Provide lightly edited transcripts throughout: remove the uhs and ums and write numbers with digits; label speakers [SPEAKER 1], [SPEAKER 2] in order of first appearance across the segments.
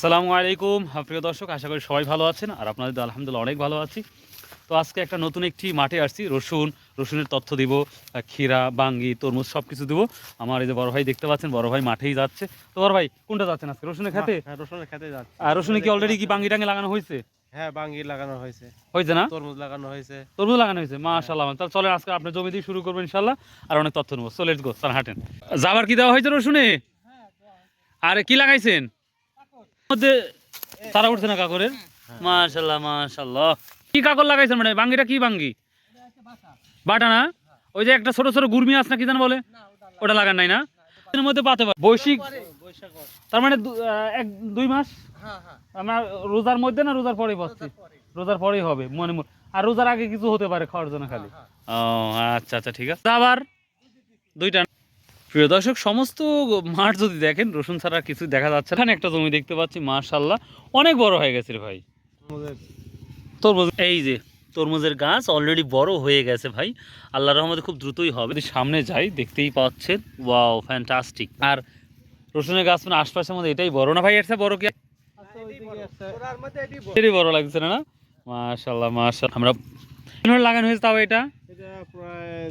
[SPEAKER 1] আসসালামু আলাইকুম প্রিয় দর্শক, আশা করি সবাই ভালো আছেন আর আপনাদের তো আলহামদুলিল্লাহ অনেক ভালো আছি। তো আজকে একটা নতুন একটি মাঠে আসছি, রসুনের তথ্য দিব, ক্ষীরা, বাঙ্গি, তরমুজ সব কিছু দিব। আমার এই যে বড় ভাই দেখতে পাচ্ছেন, বড় ভাই মাঠেই যাচ্ছে। তো বড় ভাই কোনটা যাচ্ছেন আজকে, রসুনের খেতে?
[SPEAKER 2] হ্যাঁ, রসুনের খেতে যাচ্ছি।
[SPEAKER 1] আর রসুনে কি অলরেডি কি বাঙ্গি টাঙ্গি লাগানো হয়েছে?
[SPEAKER 2] হ্যাঁ, বাঙ্গি লাগানো হয়েছে।
[SPEAKER 1] হয়েছে না?
[SPEAKER 2] তরমুজ লাগানো হয়েছে।
[SPEAKER 1] তরমুজ লাগানো হয়েছে, মাশাআল্লাহ। তাহলে চলেন আজকে আপনার জমি দিয়ে শুরু করবেন ইনশাআল্লাহ, আর অনেক তথ্য নেবো। সো লেটস গো, চল হাঁটেন। যাবার কি দেওয়া হয়েছে রসুনে? আর কি লাগাইছেন মধ্যে? তারা উঠছে না কাকরের? মাশাআল্লাহ মাশাআল্লাহ। কি কাকর লাগাইছেন? মানে বাঙ্গিটা কি বাঙ্গি? বাটা না? ওই যে একটা ছোট ছোট গুরমি আছে না, কি জানো বলে, ওটা লাগান নাই না? এর মধ্যে পাতে পারে বৈশিক, তার মানে 1-2 মাস। আমার রোজার মধ্যে না রোজার পরেই পাচ্ছি? রোজার পরেই হবে মনে মনে। আর রোজার আগে কিছু হতে পারে খাওয়ার জন্য খালি? ও আচ্ছা আচ্ছা, ঠিক আছে। আবার 2টা। প্রিয় দর্শক, সমস্ত মাঠ যদি দেখেন রসুন ছাড়া কিছু দেখা যাচ্ছে না। এখানে একটা জমি দেখতে পাচ্ছি, মাশাআল্লাহ অনেক বড় হয়ে গেছে রে ভাই। তরমুজ, এই যে তরমুজের গাছ অলরেডি বড় হয়ে গেছে ভাই, আল্লাহর রহমতে খুব দ্রুতই হবে। যদি সামনে যাই দেখতেই পাচ্ছেন, ওয়াও ফ্যান্টাস্টিক। আর রসুনের গাছ মানে আশপাশের মধ্যে এটাই বড় না ভাই? এর চেয়ে বড় কি? এটাই বড় লাগছে না? না মাশাআল্লাহ মাশাআল্লাহ। আমরা লাগানো হয়েছে তাও এটা
[SPEAKER 2] প্রায়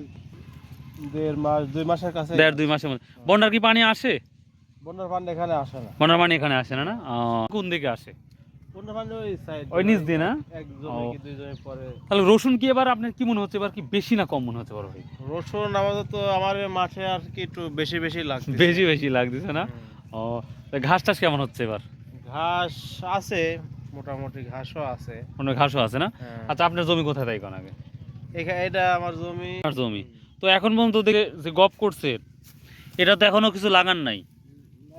[SPEAKER 2] 1.5 মাসের কাছে।
[SPEAKER 1] 1.5-2 মাসের মধ্যে। বন্যার কি পানি আসে?
[SPEAKER 2] বন্যার পানি এখানে আসে না।
[SPEAKER 1] বন্যার পানি এখানে আসে না? কোন দিকে আসে?
[SPEAKER 2] বন্যার পানি ওই সাইড,
[SPEAKER 1] ওই নিচ দিয়ে না?
[SPEAKER 2] এক জমি কি দুই জমি পরে।
[SPEAKER 1] তাহলে রসুন কি এবার আপনার কি মনে হচ্ছে, এবার কি বেশি না কম মনে হচ্ছে বড় ভাই?
[SPEAKER 2] রসুন আমাদের তো আমার মাঠে আর কি একটু বেশি বেশি লাগছে।
[SPEAKER 1] বেশি বেশি লাগতেছে না? ও, ঘাস টাস কেমন হচ্ছে এবার?
[SPEAKER 2] ঘাস আছে, মোটামুটি ঘাসও আছে।
[SPEAKER 1] অনেক ঘাসও আছে না? আচ্ছা, আপনার জমি কোথায় তাই কোন আগে?
[SPEAKER 2] এটা আমার জমি।
[SPEAKER 1] আমার জমি তো এখন পর্যন্ত দেখে যে গপ করছে, এটা তো এখনো কিছু লাগান নাই।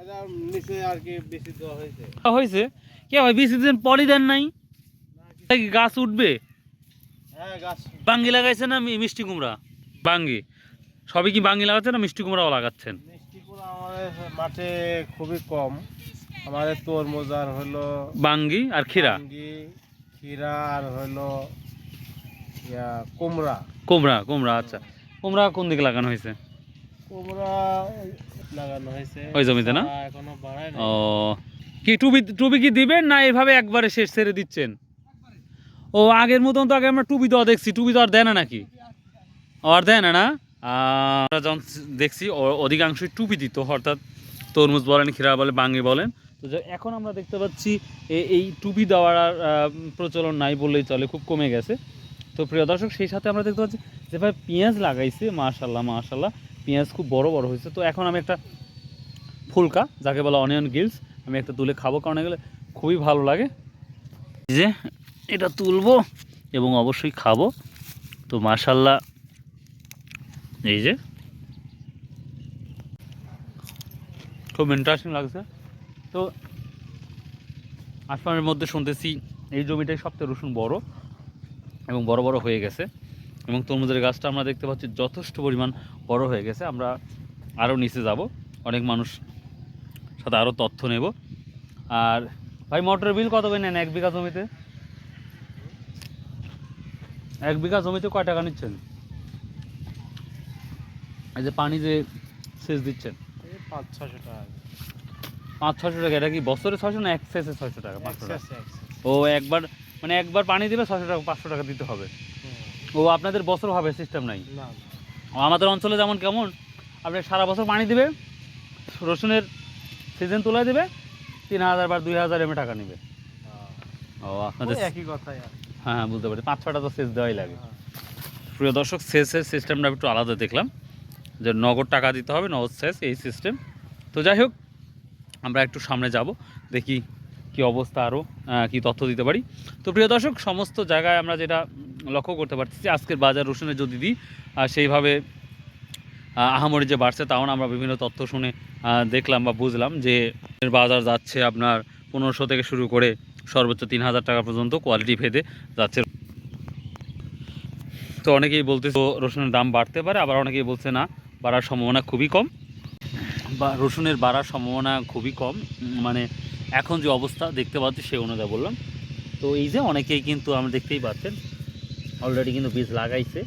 [SPEAKER 2] এটা নিচে আর কি বেশি দেওয়া হয়েছে।
[SPEAKER 1] হয়েছে কে ভাই? 20 দিন পরই দেন নাই? কি গাছ উঠবে?
[SPEAKER 2] হ্যাঁ, গাছ
[SPEAKER 1] বাঙ্গি লাগাইছে না মিষ্টি কুমড়া? বাঙ্গি সবই কি বাঙ্গি লাগাচ্ছেন না মিষ্টি কুমড়াও লাগাচ্ছেন?
[SPEAKER 2] মিষ্টি কুমড়া আমাদের মাঠে খুবই কম। আমাদের তরমুজ আর হলো
[SPEAKER 1] বাঙ্গি আর ক্ষীরা।
[SPEAKER 2] ক্ষীরা আর হলো কুমড়া।
[SPEAKER 1] কুমড়া কুমড়া আচ্ছা, কুমড়া কোন দিকে লাগানো হয়েছে?
[SPEAKER 2] কুমড়া লাগানো হয়েছে
[SPEAKER 1] ওই জমিতে না?
[SPEAKER 2] এখনো বাড়ায়
[SPEAKER 1] ও,
[SPEAKER 2] নাই।
[SPEAKER 1] কি টুপি টুপি কি দিবেন না এভাবে একবারে শেষ ছেড়ে দিচ্ছেন? ও, আগের মতন তো আগে আমরা টুপি দেওয়া দেখছি, টুপি তো আর দেয় না নাকি? আর দেয় না না? আমরা যখন দেখছি অধিকাংশই টুপি দিত, অর্থাৎ তরমুজ বলেন, ক্ষীরা বলেন, বাঙ্গি বলেন। তো এখন আমরা দেখতে পাচ্ছি এই টুপি দেওয়ার আর প্রচলন নাই বললেই চলে, খুব কমে গেছে। তো প্রিয় দর্শক, সেই সাথে আমরা দেখতে পাচ্ছি যেভাবে পেঁয়াজ লাগাইছে, মাশাআল্লাহ মাশাআল্লাহ, পেঁয়াজ খুব বড় বড় হয়েছে। তো এখন আমি একটা ফুলকা, যাকে বলা অনিয়ন গিলস, আমি একটা তুলে খাবো, কারণ এগুলো খুবই ভালো লাগে। যে এটা তুলবো এবং অবশ্যই খাবো। তো মাশাআল্লাহ, এই যে খুব ইন্টারেস্টিং লাগছে। তো আসমানের মধ্যে শুনতেছি এই জমিটাই সবচেয়ে রসুন বড় এবং বড় বড় হয়ে গেছে, এবং তরমুজের গাছটা আমরা দেখতে পাচ্ছি যথেষ্ট পরিমাণ বড় হয়ে গেছে। আমরা আরও নিচে যাব, অনেক মানুষ সাথে আরও তথ্য নেব। আর ভাই, মোটরের বিল কত করে নেন 1 বিঘা জমিতে? 1 বিঘা জমিতে কয় টাকা নিচ্ছেন? এই যে পানি যে সেচ দিচ্ছেন,
[SPEAKER 2] 500-600 টাকা।
[SPEAKER 1] 500-600 টাকা? এটা কি বছরে 600 না এক সেচে 600 টাকা? 500 টাকা। ও, একবার মানে একবার পানি দিলে 600 টাকা 500 টাকা দিতে হবে? ও, আপনাদের বছর হবে সিস্টেম নাই?
[SPEAKER 2] না,
[SPEAKER 1] আমাদের অঞ্চলে যেমন কেমন, আপনি সারা বছর পানি দিবে, রসুনের সিজন তুলে দেবে, 3000 বা 2000 এমএ টাকা নেবে। ও, আপনাদের
[SPEAKER 2] একই কথাই।
[SPEAKER 1] হ্যাঁ হ্যাঁ, বুঝতে পারি। 5-6টা তো সেচ দেওয়াই লাগে। প্রিয় দর্শক, সেচের সিস্টেমটা একটু আলাদা দেখলাম, যে নগদ টাকা দিতে হবে, নগদ সেচ, এই সিস্টেম। তো যাই হোক, আমরা একটু সামনে যাব, দেখি কি অবস্থা, আরও কি তথ্য দিতে পারি। তো প্রিয় দর্শক, সমস্ত জায়গায় আমরা যেটা লক্ষ্য করতে পারছি যে আজকের বাজার রসুনের যদি দিই সেইভাবে আহামরি যে বাড়ছে তাও না। আমরা বিভিন্ন তথ্য শুনে দেখলাম বা বুঝলাম যে বাজার যাচ্ছে আপনার 1500 থেকে শুরু করে সর্বোচ্চ 3000 টাকা পর্যন্ত কোয়ালিটি ভেদে যাচ্ছে। তো অনেকেই বলতেছে রসুনের দাম বাড়তে পারে, আবার অনেকেই বলছে না, বাড়ার সম্ভাবনা খুবই কম, বা রসুনের বাড়ার সম্ভাবনা খুবই কম। মানে এখন যে অবস্থা দেখতে পাচ্ছি সেই অনুযায়ী বললাম। তো এই যে অনেকেই কিন্তু আমরা দেখতেই পাচ্ছেন অলরেডি কিন্তু বীজ লাগাইছে,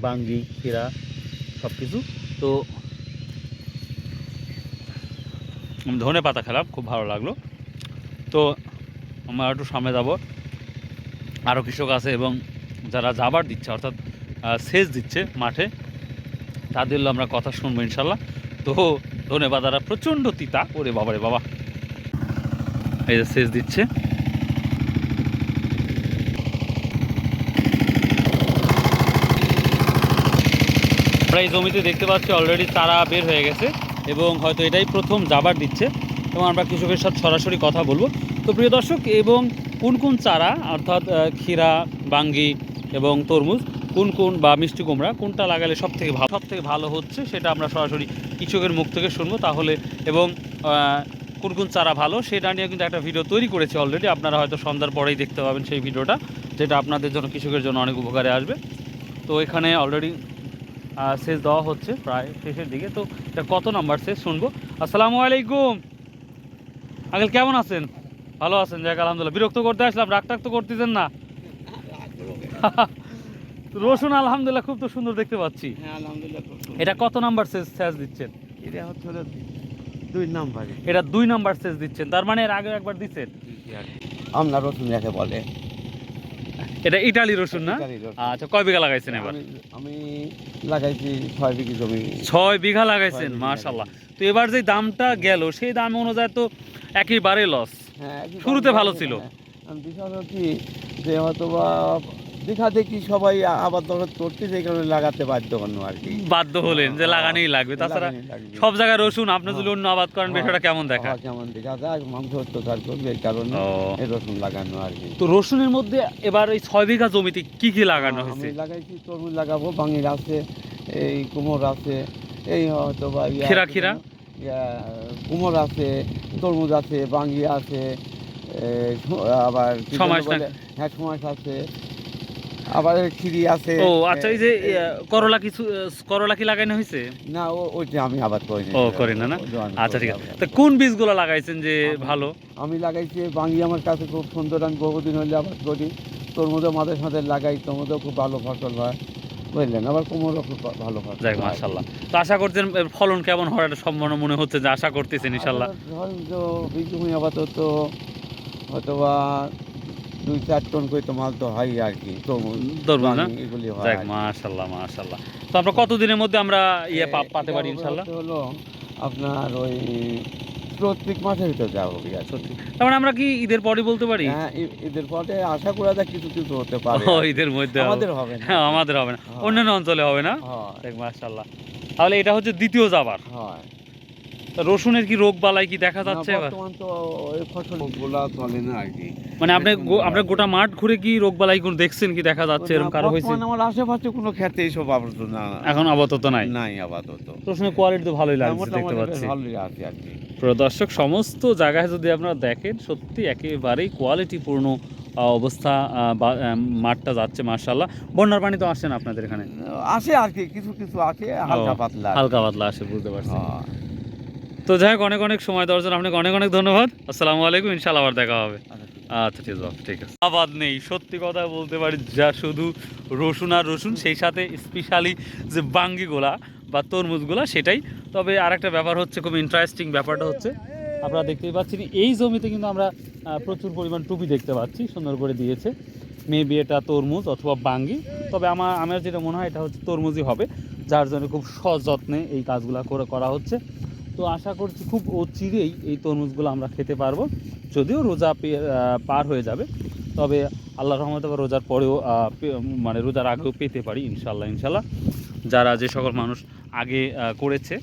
[SPEAKER 1] বাঙ্গি, ক্ষীরা সব কিছু। তো ধনে পাতা খেলাম, খুব ভালো লাগলো। তো আমরা একটু সামনে যাব, আরও কৃষক আছে এবং যারা জাবার দিচ্ছে অর্থাৎ সেচ দিচ্ছে মাঠে, তাদেরও আমরা কথা শুনবো ইনশাল্লাহ। তো ধন্যবাদ। তারা প্রচণ্ড তিতা, ওরে বাবা রে বাবা। এই যে সেচ দিচ্ছে, আমরা এই জমিতে দেখতে পাচ্ছি অলরেডি চারা বের হয়ে গেছে এবং হয়তো এটাই প্রথম জাবার দিচ্ছে এবং আমরা কৃষকের সাথে সরাসরি কথা বলবো। তো প্রিয় দর্শক, এবং কোন কোন চারা অর্থাৎ ক্ষীরা, বাঙ্গি এবং তরমুজ, কোন বা মিষ্টি কুমড়া কোনটা লাগালে সব থেকে ভালো হচ্ছে সেটা আমরা সরাসরি কৃষকের মুখ থেকে শুনবো তাহলে। এবং কোন চারা ভালো সেটা নিয়ে কিন্তু একটা ভিডিও তৈরি করেছে অলরেডি, আপনারা হয়তো সন্ধ্যার পরেই দেখতে পাবেন সেই ভিডিওটা, যেটা আপনাদের জন্য কৃষকের জন্য অনেক উপকারে আসবে। তো এখানে অলরেডি সেচ দেওয়া হচ্ছে প্রায় শেষের দিকে। তো এটা কত নাম্বার সেচ শুনবো। আসসালামু আলাইকুম আঙ্কেল, কেমন আছেন? ভালো আছেন? যাক আলহামদুলিল্লাহ। বিরক্ত করতে আসলাম, রাগ টাগ তো করতেছেন না? রসুন আলহামদুলিল্লাহ খুব তো সুন্দর দেখতে পাচ্ছি। এটা কত নাম্বার সেচ দিচ্ছেন?
[SPEAKER 2] এটা হচ্ছে 2 নাম্বার।
[SPEAKER 1] এটা 2 নাম্বার সেচ দিচ্ছেন, তার মানে এর আগে একবার দিচ্ছেন?
[SPEAKER 2] আমরা রসুন যাকে বলে।
[SPEAKER 1] এটা ইটালি রসুন না?
[SPEAKER 2] ইতালি রসুন।
[SPEAKER 1] আচ্ছা, কয় বিঘা লাগাইছেন এবার?
[SPEAKER 2] আমি লাগাইছি 6 বিঘি জমি।
[SPEAKER 1] 6 বিঘা লাগাইছেন,
[SPEAKER 2] 6 বিঘা
[SPEAKER 1] মাশাআল্লাহ। তো এবার যে দামটা গেল সেই দাম অনুযায়ী তো একেবারে লস।
[SPEAKER 2] হ্যাঁ,
[SPEAKER 1] শুরুতে ভালো ছিল।
[SPEAKER 2] বিষয় হলো কি যে হয়তো বা দেখা দেখি সবাই আবার করতে, সেই কারণে লাগাতে বাধ্য হন আর কি।
[SPEAKER 1] বাধ্য হলেন যে লাগানোই লাগবে, তাছাড়া সব জায়গায় রসুন, আপনি যদি অন্য আবাদ করেন বিষয়টা কেমন দেখা?
[SPEAKER 2] কেমন দেখা যায়, মাংস অত্যাচার করবে, এই কারণে
[SPEAKER 1] ও।
[SPEAKER 2] এই রসুন লাগানো আর কি।
[SPEAKER 1] তো রসুনের মধ্যে এবার এই 6 বিঘা জমিতে কি লাগানো হয়েছে?
[SPEAKER 2] আমি লাগাইছি তরমুজ লাগাবো, বাঙির আছে, এই কুমড় আছে, এই হয়তো বা
[SPEAKER 1] ক্ষীরা
[SPEAKER 2] কুমড় আছে, তরমুজ আছে, বাঙ্গি আছে, আবার কি যেন
[SPEAKER 1] সমাজ
[SPEAKER 2] বলে, হ্যাঁ সমাজ আছে, আবার খিরি আছে।
[SPEAKER 1] ও আচ্ছা, এই যে করলা কি লাগানো হয়েছে?
[SPEAKER 2] না, ওইটা আমি আবাদ করিনি।
[SPEAKER 1] ও করেন না? আচ্ছা ঠিক আছে। তো কোন বীজগুলো লাগাইছেন যে ভালো?
[SPEAKER 2] আমি লাগাইছি বাঙ্গি, আমার কাছে খুব সুন্দর, আমি বহুদিন হলে আবাদ করি। তরমুজও মাঝে সাথে লাগাই, তরমুজও খুব ভালো ফসল হয়, বুঝলেন। আবার কুমড়ও খুব ভালো ফসল
[SPEAKER 1] যাক
[SPEAKER 2] হয়।
[SPEAKER 1] মাশাআল্লাহ। তো আশা করছেন এর ফলন কেমন হওয়ার একটা সম্ভাবনা মনে হচ্ছে, যে আশা করতেছেন ইনশাআল্লাহ?
[SPEAKER 2] ধরেন তো বীজভূমি আপাতত হয়তো বা 2-4 টন করে তো মাল তো হয় আর কি, তরমুজ
[SPEAKER 1] না?
[SPEAKER 2] এগুলি হয়।
[SPEAKER 1] যাক মাশাআল্লাহ। তো আমরা কতদিনের মধ্যে আমরা পাতে পারি ইনশাআল্লাহ?
[SPEAKER 2] হলো আপনার ওই প্রত্যেক মাসের ভিতরে যাওয়া হবে আর কি।
[SPEAKER 1] তার মানে আমরা কি ঈদের পরে বলতে পারি?
[SPEAKER 2] হ্যাঁ, ঈদের পরে আশা করা যায় কিছু হতে পারে।
[SPEAKER 1] ও, ঈদের মধ্যে
[SPEAKER 2] আমাদের হবে না।
[SPEAKER 1] হ্যাঁ, আমাদের হবে না,
[SPEAKER 2] হ্যাঁ।
[SPEAKER 1] অন্যান্য অঞ্চলে হবে না।
[SPEAKER 2] হ্যাঁ,
[SPEAKER 1] যাক মাশাআল্লাহ। তাহলে এটা হচ্ছে দ্বিতীয় জাবার।
[SPEAKER 2] হয়।
[SPEAKER 1] তা রসুনের কি রোগ বালাই কি দেখা যাচ্ছে
[SPEAKER 2] না,
[SPEAKER 1] এবার?
[SPEAKER 2] বর্তমান তো ওই ফসলগুলা চলে না আর কি।
[SPEAKER 1] মানে আপনি আপনার গোটা মাঠ ঘুরে কি রোগ বালাই কোন দেখছেন, কি দেখা যাচ্ছে এরকম কারো হয়েছে?
[SPEAKER 2] বর্তমানে আমার আশেপাশে কোনো ক্ষেত্রে এইসব আবর্জনা
[SPEAKER 1] এখন আপাতত নাই।
[SPEAKER 2] নাই আপাতত।
[SPEAKER 1] রসুনের কোয়ালিটি তো ভালোই লাগছে দেখতে
[SPEAKER 2] মোটামুটি
[SPEAKER 1] পাচ্ছি।
[SPEAKER 2] বেশ ভালোই আছে আর কি।
[SPEAKER 1] প্রিয় দর্শক, সমস্ত জায়গায় যদি আপনারা দেখেন সত্যি একেবারেই কোয়ালিটিপূর্ণ অবস্থা মাঠটা যাচ্ছে মাশাআল্লাহ। বন্যার পানি তো আসছে না আপনাদের এখানে?
[SPEAKER 2] আসে আর কি, কিছু আছে হালকা পাতলা।
[SPEAKER 1] হালকা পাতলা আসে, বুঝতে পারছি।
[SPEAKER 2] হ্যাঁ।
[SPEAKER 1] তো যাই হোক, অনেক সময় দেওয়ার জন্য আপনাকে অনেক ধন্যবাদ। আসসালামু আলাইকুম, ইনশাআল্লাহ আবার দেখা হবে। আচ্ছা ঠিক আছে। আবাদ নেই, সত্যি কথা বলতে পারি, যা শুধু রসুন আর রসুন, সেই সাথে স্পেশালি যে বাঙ্গিগুলা বা তরমুজগুলা সেটাই। তবে আরেকটা ব্যাপার হচ্ছে, খুব ইন্টারেস্টিং ব্যাপারটা হচ্ছে, আপনারা দেখতেই পাচ্ছেন এই জমিতে কিন্তু আমরা প্রচুর পরিমাণ টুপি দেখতে পাচ্ছি, সুন্দর করে দিয়েছে। মেবি এটা তরমুজ অথবা বাঙ্গি, তবে আমার যেটা মনে হয় এটা হচ্ছে তরমুজই হবে, যার জন্য খুব সযত্নে এই কাজগুলো করা হচ্ছে। তো আশা করছি খুব অচিরেই এই তরমুজগুলো আমরা খেতে পারবো, যদিও রোজা পার হয়ে যাবে, তবে আল্লাহর রহমতে রোজার পরেও মানে রোজার আগেও পেতে পারি ইনশাল্লাহ। যারা যে সকল মানুষ আগে করেছে,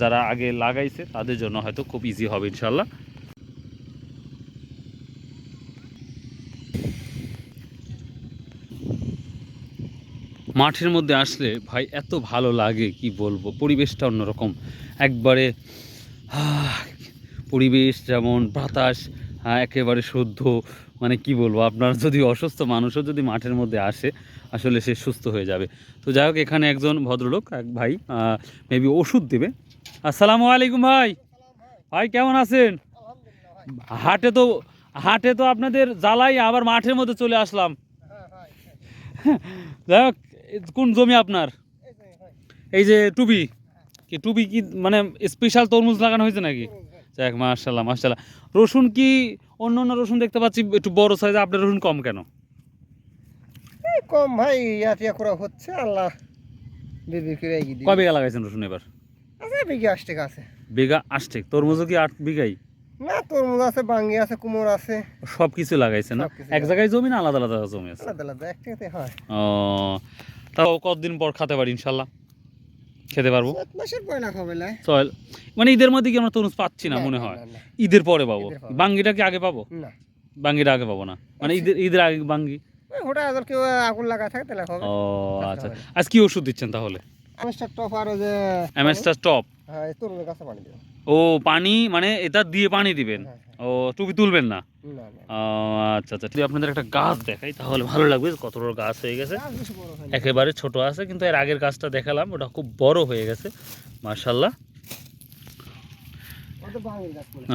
[SPEAKER 1] যারা আগে লাগাইছে, তাদের জন্য হয়তো খুব ইজি হবে ইনশাল্লাহ। মাঠের মধ্যে আসলে ভাই এত ভালো লাগে, কি বলবো, পরিবেশটা অন্যরকম একবারে। পরিবেশ যেমন, বাতাস একেবারে শুদ্ধ, মানে কি বলবো, আপনার যদি অসুস্থ মানুষও যদি মাঠের মধ্যে আসে, আসলে সে সুস্থ হয়ে যাবে। তো যাই হোক, এখানে একজন ভদ্রলোক, এক ভাই মেবি ওষুধ দেবে। আসসালামু আলাইকুম ভাই। ভাই কেমন আছেন? হাটে তো আপনাদের জ্বালাই, আবার মাঠের মধ্যে চলে আসলাম। যাই হোক, কোন জমি আপনার? এই যে টুপি কি মানে স্পেশাল তরমুজ লাগানো হয়েছে নাকি? যাক মাশাআল্লাহ মাশাআল্লাহ। রসুন কি অন্য অন্য রসুন দেখতে পাচ্ছি একটু বড় সাইজ, আপনার রসুন কম কেন?
[SPEAKER 3] এই কম ভাই, ইয়াটিয়া করা হচ্ছে, আল্লাহ বিক্রি করে এগিয়ে দিই।
[SPEAKER 1] কয় বিঘা লাগাইছেন রসুন এবার?
[SPEAKER 3] আচ্ছা বিঘে 8 টাকা আছে।
[SPEAKER 1] বিঘা 8 তরমুজও কি 8 বিঘাই?
[SPEAKER 3] না, তরমুজ আছে, বাঙ্গি আছে, কুমড় আছে,
[SPEAKER 1] সব কিছু লাগাইছেন না?
[SPEAKER 3] সবকিছু
[SPEAKER 1] এক জায়গায় জমি না আলাদা আলাদা জমি আছে?
[SPEAKER 3] আলাদা আলাদা এক টাকাতে হয়।
[SPEAKER 1] ও, তাও কতদিন পর খেতে পারি ইনশাল্লাহ? খেতে পারবো
[SPEAKER 3] 7 মাসের পয়লা খাবে না।
[SPEAKER 1] চল, মানে ঈদের মধ্যে কি আমরা তরমুজ পাচ্ছি না মনে হয়?
[SPEAKER 3] না।
[SPEAKER 1] ঈদের পরে পাবো।
[SPEAKER 3] ঈদের পরে।
[SPEAKER 1] বাঙ্গিটা কি আগে পাবো?
[SPEAKER 3] না,
[SPEAKER 1] বাঙ্গিটা আগে পাবো না, মানে ঈদের আগে বাঙ্গি?
[SPEAKER 3] ওই হোটা আদর কেউ আগুন লাগা থাকে তাহলে হবে।
[SPEAKER 1] ও আচ্ছা, আজ কি ওষুধ দিচ্ছেন তাহলে?
[SPEAKER 3] আমেস্টার টপ আর ওই যে
[SPEAKER 1] এমএসটা টপ।
[SPEAKER 3] হ্যাঁ, এই তরমুজের কাছে পানি দিও।
[SPEAKER 1] ও পানি মানে এটা দিয়ে পানি দিবেন?
[SPEAKER 3] হ্যাঁ,
[SPEAKER 1] ও টুপি তুলবেন না?
[SPEAKER 3] না না,
[SPEAKER 1] ও আচ্ছা আচ্ছা, যদি আপনাদের একটা গাছ দেখাই তাহলে ভালো লাগবে, কত বড় গাছ হয়ে গেছে।
[SPEAKER 3] গাছ বেশি বড় হয় না।
[SPEAKER 1] একেবারে ছোট আছে, কিন্তু এর আগের গাছটা দেখালাম ওটা খুব বড় হয়ে গেছে মাশাআল্লাহ।
[SPEAKER 3] ও তো বাঙ্গির গাছ বলে।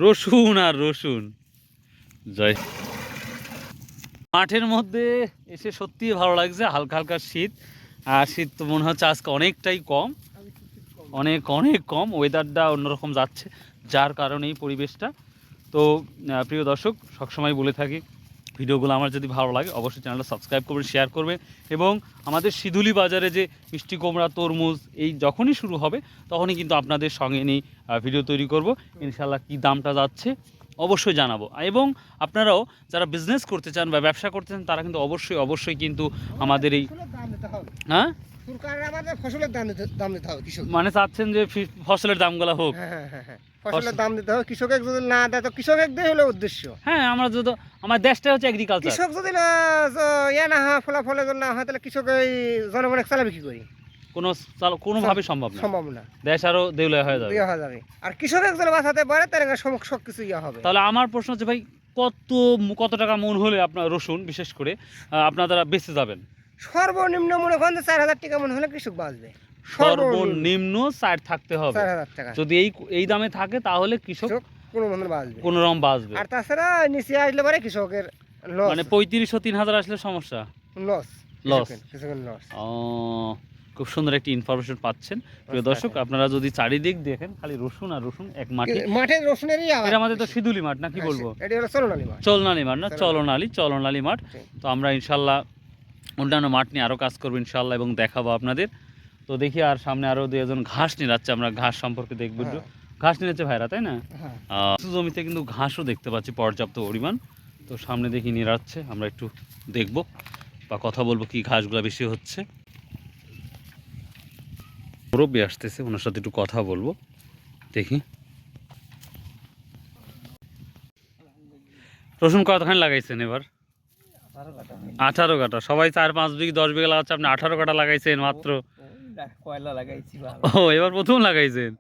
[SPEAKER 1] রসুন আর রসুন, জয়। মাঠের মধ্যে এসে সত্যি ভালো লাগছে, হালকা হালকা শীত, আর শীত তো মনে হচ্ছে আজকে অনেকটাই কম, অনেক অনেক কম, ওয়েদারটা অন্যরকম যাচ্ছে, যার কারণে এই পরিবেশটা। তো প্রিয় দর্শক, সবসময় বলে থাকি ভিডিওগুলো আমার যদি ভালো লাগে অবশ্যই চ্যানেলটা সাবস্ক্রাইব করবেন, শেয়ার করবেন, এবং আমাদের সিধুলি বাজারে যে মিষ্টি কুমড়া, তরমুজ এই যখনই শুরু হবে তখনই কিন্তু আপনাদের সঙ্গে নিয়ে ভিডিও তৈরি করব ইনশাল্লাহ। কি দামটা যাচ্ছে অবশ্যই জানাবো, এবং আপনারাও যারা বিজনেস করতে চান বা ব্যবসা করতে চান তারা কিন্তু অবশ্যই অবশ্যই কিন্তু আমাদের এই
[SPEAKER 3] ফসলের দাম দিতে হবে।
[SPEAKER 1] হ্যাঁ,
[SPEAKER 3] সরকারের আমাদের ফসলের দাম দিতে হবে কৃষক।
[SPEAKER 1] মানে চাচ্ছেন যে ফসলের দামগুলো হোক।
[SPEAKER 3] হ্যাঁ, ফসলের দাম দিতে হবে। কৃষকের যদি না দেয় তো কৃষকের দিয়ে হলো উদ্দেশ্য।
[SPEAKER 1] হ্যাঁ, আমরা যদি আমার দেশটা হচ্ছে এগ্রিকালচার,
[SPEAKER 3] কৃষক যদি ইয়া না হয়, ফলাফলের জন্য না হয়, তাহলে কৃষক এই জনগণের চালাবে কি করি?
[SPEAKER 1] কোনোভাবে সম্ভব না,
[SPEAKER 3] সম্ভব না,
[SPEAKER 1] দেশ আরো দেউলিয়া হয়ে যাবে।
[SPEAKER 3] ইয়া হয়ে যাবে। আর কৃষকের যদি বাঁচাতে পারে তাহলে সব কিছু ইয়া হবে।
[SPEAKER 1] তাহলে আমার প্রশ্ন হচ্ছে ভাই, কত টাকা মন হলে আপনার রসুন বিশেষ করে আপনারা বেঁচে যাবেন?
[SPEAKER 3] সর্বনিম্ন মনে করেন 4,000 টাকা মনে হলে কৃষক বাঁচবে।
[SPEAKER 1] সর্বনিম্ন 60 থাকতে হবে।
[SPEAKER 3] 4,000 টাকা
[SPEAKER 1] যদি এই দামে থাকে তাহলে কৃষক
[SPEAKER 3] কোনো মনে বাঁচবে।
[SPEAKER 1] কোনো রকম বাঁচবে।
[SPEAKER 3] আর তাছাড়া নিচে আসলে পরে কৃষকের লস,
[SPEAKER 1] মানে 3500-3000 আসলে সমস্যা,
[SPEAKER 3] লস
[SPEAKER 1] লস।
[SPEAKER 3] কৃষকের লস।
[SPEAKER 1] ও, খুব সুন্দর একটি ইনফরমেশন পাচ্ছেন প্রিয় দর্শক। আপনারা যদি চারিদিক দেখেন খালি রসুন আর রসুন, এক মাঠে।
[SPEAKER 3] মাঠে রসুনেরই আবাদ।
[SPEAKER 1] এটা আমাদের তো সিধুলি মাঠ না, কি বলবো,
[SPEAKER 3] এটা হলো চলনালি মাঠ।
[SPEAKER 1] চলনালি মাঠ না, চলনালি মাঠ। তো আমরা ইনশাল্লাহ অন্যান্য মাঠ নিয়ে আরও কাজ করবো ইনশাল্লাহ, এবং দেখাবো আপনাদের। তো দেখি, আর সামনে আরও দুজন ঘাস নিয়ে যাচ্ছে, আমরা ঘাস সম্পর্কে দেখবো একটু। ঘাস নিয়ে যাচ্ছে ভাইরা, তাই না? জমিতে কিন্তু ঘাসও দেখতে পাচ্ছি পর্যাপ্ত পরিমাণ। তো সামনে দেখি নিয়ে যাচ্ছে, আমরা একটু দেখবো বা কথা বলবো কি ঘাসগুলো বেশি হচ্ছে। মুরব্বি আসতেছে, ওনার সাথে একটু কথা বলবো, দেখি। রসুন কতখানি লাগাইছেন এবার? 18 কাঠা। সবাই 4-5 বিঘা 10 বিঘা লাগাচ্ছে, আপনি 18 কাঠা লাগাইছেন মাত্র?
[SPEAKER 3] কয়লা লাগাইছি।
[SPEAKER 1] ও, এবার প্রথম লাগাইছেন।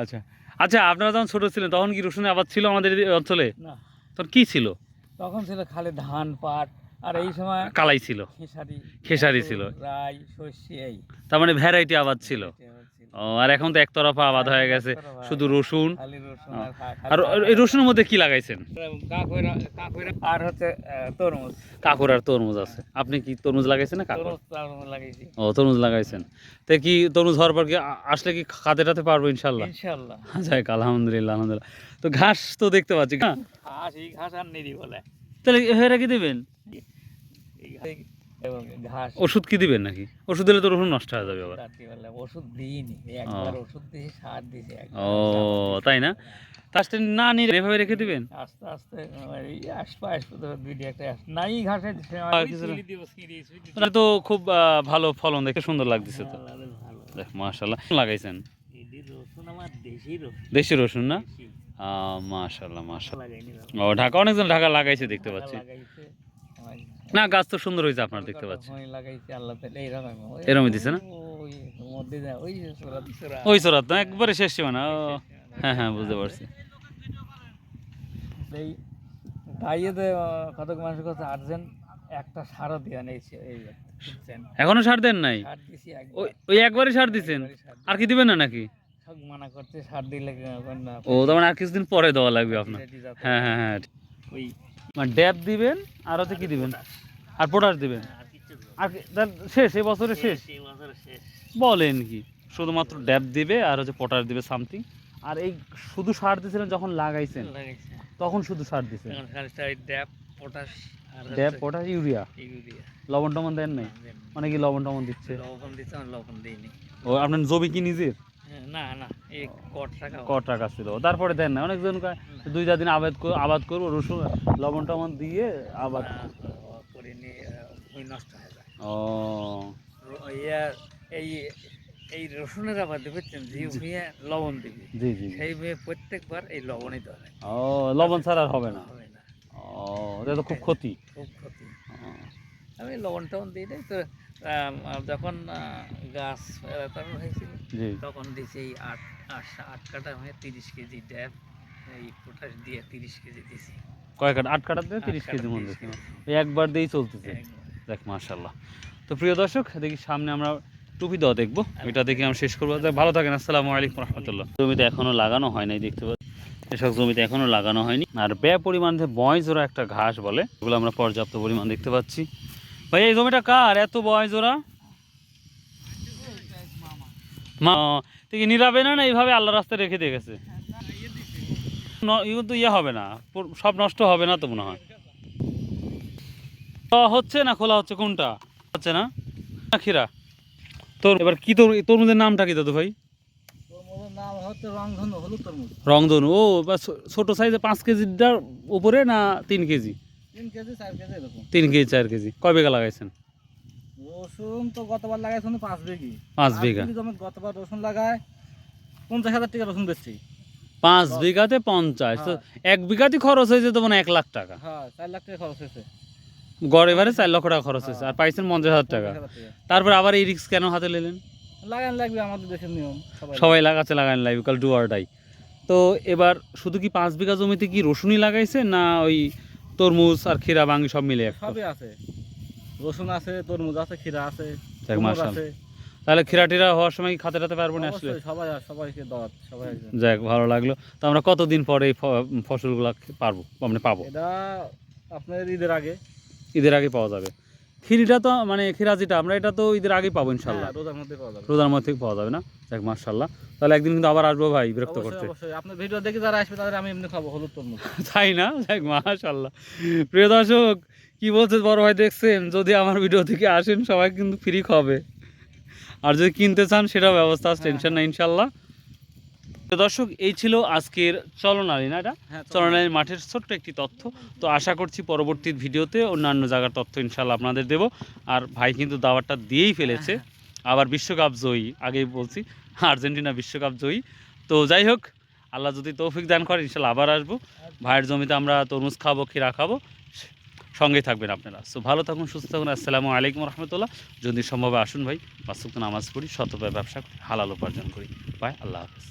[SPEAKER 1] আচ্ছা আচ্ছা, আপনারা যখন ছোট ছিলেন তখন কি রসুনের আবাদ ছিল আমাদের এই অঞ্চলে?
[SPEAKER 4] না,
[SPEAKER 1] তখন কি ছিল?
[SPEAKER 4] তখন ছিল খালি ধান, পাট, আর এই সময়
[SPEAKER 1] কালাই ছিল, খেসারি ছিল,
[SPEAKER 4] রাই, শস্য, এই
[SPEAKER 1] তার মানে ভ্যারাইটি আবাদ ছিল। ও, আর এখন তো একতরফা আবাদ হয়ে গেছে, শুধু রসুন।
[SPEAKER 4] খালি রসুন
[SPEAKER 1] আর এই রসুনের মধ্যে কি লাগাইছেন?
[SPEAKER 4] আর হচ্ছে তরমুজ।
[SPEAKER 1] কাকুর আর তরমুজ আছে। আপনি কি তরমুজ লাগাইছেন না কাকুর?
[SPEAKER 4] তরমুজ লাগাইছি।
[SPEAKER 1] ও, তরমুজ লাগাইছেন। তো কি তরমুজ হওয়ার পর কি আসলে কি খাতে টাতে পারবো ইনশাল্লাহ?
[SPEAKER 4] ইনশাআল্লাহ।
[SPEAKER 1] যাক, আলহামদুলিল্লাহ আলহামদুলিল্লাহ। তো ঘাস তো দেখতে পাচ্ছি, হ্যাঁ,
[SPEAKER 4] ঘাস, এই ঘাস আর নেই বলে।
[SPEAKER 1] তাহলে হেরে কি দিবেন?
[SPEAKER 4] এবং ঘাস
[SPEAKER 1] ওষুধ কি দিবেন নাকি? ওষুধ দিলে তো রসুন নষ্ট হয়ে যাবে আবার।
[SPEAKER 4] রাত্রিবেলা ওষুধ দিইনি, একবার ওষুধ দিয়ে সার দিয়েছি।
[SPEAKER 1] ও, তাই না? তাহলে না নিয়ে এভাবে রেখে দিবেন?
[SPEAKER 4] আস্তে আস্তে আসবো তো দুই একটা নাই ঘাসে
[SPEAKER 1] তাহলে তো খুব ভালো ফলন, দেখে সুন্দর লাগতেছে তো। দেখ মাশাআল্লাহ, লাগাইছেন
[SPEAKER 4] রসুন, আমার
[SPEAKER 1] দেশি রসুন না? মাশাআল্লাহ মাশাআল্লাহ। ও, ঢাকা অনেকজন ঢাকা লাগাইছে দেখতে পাচ্ছি। না, গাছ তো সুন্দর হয়েছে আপনার, দেখতে পাচ্ছি। এরকমই দিছে না? ওই চোরাত না, একবারে শেষ সীমানা। ও হ্যাঁ হ্যাঁ, বুঝতে পারছি।
[SPEAKER 4] কতক মানুষের কাছে আর্জেন্ট একটা সারও দেওয়া নেই।
[SPEAKER 1] এখনো সার দেন নাই? ওই একবারে সার দিছেন, আর কি দিবেন না নাকি?
[SPEAKER 4] মানা করতে সার দিলে।
[SPEAKER 1] ও, তার মানে আর কিছুদিন পরে দেওয়া লাগবে আপনার। হ্যাঁ হ্যাঁ হ্যাঁ,
[SPEAKER 4] ওই
[SPEAKER 1] মানে ড্যাব দিবেন, আর হচ্ছে কি দিবেন, আর পটাশ দিবেন, আর শেষ এই বছরে শেষ? বলেন কি, শুধুমাত্র ড্যাব দিবে আর হচ্ছে পটাশ দিবে সামথিং, আর এই শুধু সার দিয়েছিলেন যখন লাগাইছেন,
[SPEAKER 4] লাগাইছে
[SPEAKER 1] তখন শুধু সার দিয়েছেন?
[SPEAKER 4] এখন খালিটা ওই ড্যাপ পটাশ আর
[SPEAKER 1] ড্যাপ, পটাশ, ইউরিয়া,
[SPEAKER 4] ইউরিয়া
[SPEAKER 1] লবণ টবণ দেন নাই?
[SPEAKER 4] দেন।
[SPEAKER 1] মানে কি লবণ টবণ দিচ্ছে?
[SPEAKER 4] লবণ দিচ্ছে, আমি লবণ দিইনি।
[SPEAKER 1] ও আপনার জমি কি নিজের?
[SPEAKER 4] না না, এই কট টাকা
[SPEAKER 1] ক টাকা ছিল, তারপরে দেন না? অনেকজন কয় 2-4 দিন আবাদ করবো রসুন লবণ টবণ দিয়ে আবাদ।
[SPEAKER 4] করিনি, ওই নষ্ট হয়ে যায়।
[SPEAKER 1] ও
[SPEAKER 4] এই এই রসুনের আবাদ বুঝছেন, যে ভুঁয়ে লবণ দিবি
[SPEAKER 1] জি জি।
[SPEAKER 4] সেই ভুঁয়ে প্রত্যেকবার এই লবণই ধরে,
[SPEAKER 1] ও লবণ ছাড়া আর হবে না?
[SPEAKER 4] হবে না,
[SPEAKER 1] ও এটা তো খুব ক্ষতি।
[SPEAKER 4] খুব ক্ষতি।
[SPEAKER 1] ও,
[SPEAKER 4] আমি লবণ টবণ দিই নাই তো। যখন গাছ তারপর হয়েছিল
[SPEAKER 1] জি।
[SPEAKER 4] তখন দিয়েছি এই 8 কাটা হয়ে 30 কেজি ড্যাপ এই পটাশ দিয়ে 30 কেজি দিয়েছি।
[SPEAKER 1] কয় কাটা? 8 কাটা দিয়ে 30
[SPEAKER 4] 8
[SPEAKER 1] কেজি
[SPEAKER 4] কাটা
[SPEAKER 1] মন
[SPEAKER 4] 30
[SPEAKER 1] দিয়েছেন?
[SPEAKER 4] কেজি।
[SPEAKER 1] ওই একবার দিয়েই চলতেছে। দেখ মাশাআল্লাহ। তো প্রিয় দর্শক, দেখি সামনে আমরা টুপি দেওয়া দেখবো, এটা দেখে আমরা শেষ করবো। ভালো থাকেন, আসসালামু আলাইকুম রহমতুল্লাহ। জমিতে এখনো লাগানো হয় নাই, দেখতে পাচ্ছি এসব জমিতে এখনো লাগানো হয়নি। আর ব্যয় পরিমাণ যে বয়জোড়া একটা ঘাস বলে, এগুলো আমরা পর্যাপ্ত পরিমাণ দেখতে পাচ্ছি। ভাই এই জমিটা কার এত বয়জোড়া? মা থেকে নিরাবে না, এইভাবে আল্লাহ রাস্তায় রেখে দিয়ে গেছে? কিন্তু ইয়ে হবে না, সব নষ্ট হবে না তো মনে হয়? হচ্ছে না, খোলা হচ্ছে কোনটা হচ্ছে না? খিরা তোর এবার কি, তরমুজের নামটা কি দাদু ভাই?
[SPEAKER 3] তরমুজের নাম হচ্ছে রংধনু, হলুদ তরমুজ।
[SPEAKER 1] রংধনু। ও বা ছোট সাইজে 5 কেজিটার উপরে না 3 কেজি?
[SPEAKER 3] 3 কেজি 4 কেজি এরকম।
[SPEAKER 1] 3 কেজি 4 কেজি। কয় বিঘা লাগাইছেন?
[SPEAKER 3] রসুন তো গতবার লাগাইছি 5 বিঘি।
[SPEAKER 1] 5 বিঘা।
[SPEAKER 3] জমি গতবার রসুন লাগায় 50,000 টাকা রসুন বেচছি।
[SPEAKER 1] 5 বিঘাতে 50, তো 1 বিঘাতে খরচ হয়েছে তো মানে 1 লাখ টাকা।
[SPEAKER 3] হ্যাঁ 4 লাখ টাকা খরচ হয়েছে।
[SPEAKER 1] গড় এবারে 4 লক্ষ টাকা খরচ হয়েছে, আর পাইছেন 50,000 টাকা।
[SPEAKER 3] 50,000 টাকা।
[SPEAKER 1] তারপর আবার এই রিস্ক কেন হাতে নিলেন?
[SPEAKER 3] লাগান লাগবে, আমাদের দেশের নিয়ম।
[SPEAKER 1] সবাই লাগাচ্ছে, লাগান লাইভ কাল ডু অর ডাই। তো এবার শুধু কি 5 বিঘা জমিতে কি রসুনই লাগাইছে, না ওই তরমুজ আর ক্ষীরা বাঙ্গি সব মিলে?
[SPEAKER 3] সবই আছে, রসুন আছে, তরমুজ আছে, ক্ষীরা আছে,
[SPEAKER 1] যাক
[SPEAKER 3] কুমড়ো
[SPEAKER 1] মাশাআল্লাহ।
[SPEAKER 3] আছে।
[SPEAKER 1] তাহলে ক্ষীরা টিরা হওয়ার সময় কি খাতে টাতে পারবো না আসলে?
[SPEAKER 3] অবশ্যই সবাইকে দাওয়াত, সবাই আসবেন।
[SPEAKER 1] যাক ভালো লাগলো। তো আমরা কতদিন পরে এই ফসলগুলো পারবো, মানে পাবো?
[SPEAKER 3] এটা আপনার ঈদের আগে।
[SPEAKER 1] ঈদের আগে পাওয়া যাবে? ক্ষীরিটা তো মানে ক্ষীরা যেটা আমরা, এটা তো ঈদের আগেই পাবো ইনশাল্লাহ?
[SPEAKER 3] হ্যাঁ, রোজার মধ্যে পাওয়া যাবে।
[SPEAKER 1] রোজার মধ্যে থেকে পাওয়া যাবে না? যাক মাশাআল্লাহ। তাহলে একদিন কিন্তু আবার আসবো ভাই, বিরক্ত
[SPEAKER 3] অবশ্যই
[SPEAKER 1] করতে।
[SPEAKER 3] অবশ্যই আপনার ভিডিও দেখে যারা আসবে তাদের আমি এমনি খাবো হলুদ তরমুজ।
[SPEAKER 1] তাই না? যাক মাশাআল্লাহ। প্রিয় দর্শক, কি বলছে বড় ভাই দেখছেন? যদি আমার ভিডিও থেকে আসেন সবাই কিন্তু ফ্রি খাবে, আর যদি কিনতে চান সেটাও ব্যবস্থা আছে, টেনশন নাই ইনশাল্লাহ। তো দর্শক, এই ছিল আজকের চলনালী, না এটা চলনালী মাঠের ছোট্ট একটি তথ্য। তো আশা করছি পরবর্তী ভিডিওতে অন্যান্য জায়গার তথ্য ইনশাল্লাহ আপনাদের দেব। আর ভাই কিন্তু দাওয়াতটা দিয়েই ফেলেছে, আবার বিশ্বকাপ জয়ী, আগেই বলছি আর্জেন্টিনা বিশ্বকাপ জয়ী। তো যাই হোক, আল্লাহ যদি তৌফিক দান করে ইনশাল্লাহ আবার আসবো। ভাইয়ের জমিতে আমরা তরমুজ খাবো, ক্ষীরা খাবো, সঙ্গে থাকবেন আপনারা। সো ভালো থাকুন, সুস্থ থাকুন। আসসালামু আলাইকুম রহমতুল্লাহ। যদি সম্ভব আসুন ভাই, 5 ওয়াক্ত নামাজ পড়ি, শতভাবে ব্যবসা করি, হালাল উপার্জন করি। বাই, আল্লাহ হাফেজ।